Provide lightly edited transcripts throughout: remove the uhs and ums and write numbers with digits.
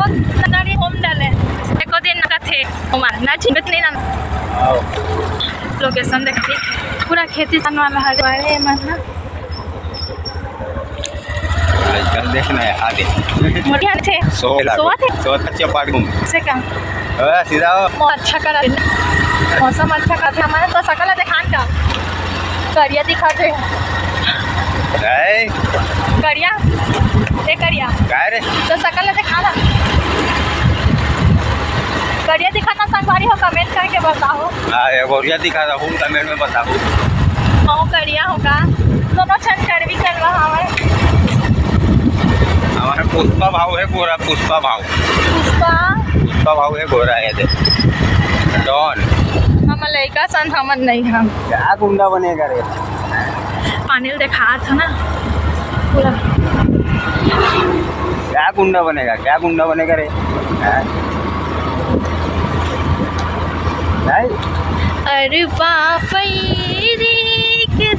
वो नारी होम डाले एको दिन का थे हमारा ना चिंतित नहीं ना लोकेशन देखती पूरा खेती करने वाला है मना आजकल देखना है आगे मोटिया थे सो अच्छे पार्ट घूम से का सीधा अच्छा करा मौसम अच्छा कर हमारे तो सकल दिखान का करिया दिखाते करिया ये करिया काय रे तो सकल दिखाना करिया दिखाना संगवारी हो कमेंट करके बताओ गोरिया दिखा रहा हूँ कमेंट में बताओ हाँ करिया होगा दोनों छन चढ़वी करवा हमारा पुष्पा भाव है गोरा पुष्पा भाव है गोरा है डॉन हम लड़का सन हमन नहीं हम क्या गुंडा बनेगा रे पानी देखा था ना पूरा क्या गुंडा बनेगा रे अरे बापरी के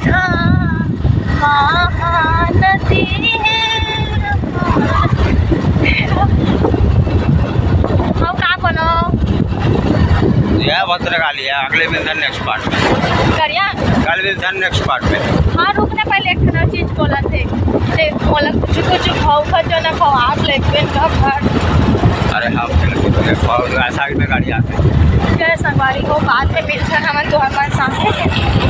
महानदी है हम कहाँ बोलो यह भद्रकाली है अगले दिन नेक्स्ट पार्ट में करिया अगले दिन नेक्स्ट पार्ट में हाँ रुकने पहले एक चीज बोला थे बोला कुछ खाओ जो ना खाओ आप लेके अरे हाँ ऐसा में गाड़ी आते संगवारी हो बाद में मिलकर हमारे तो हमारे सामने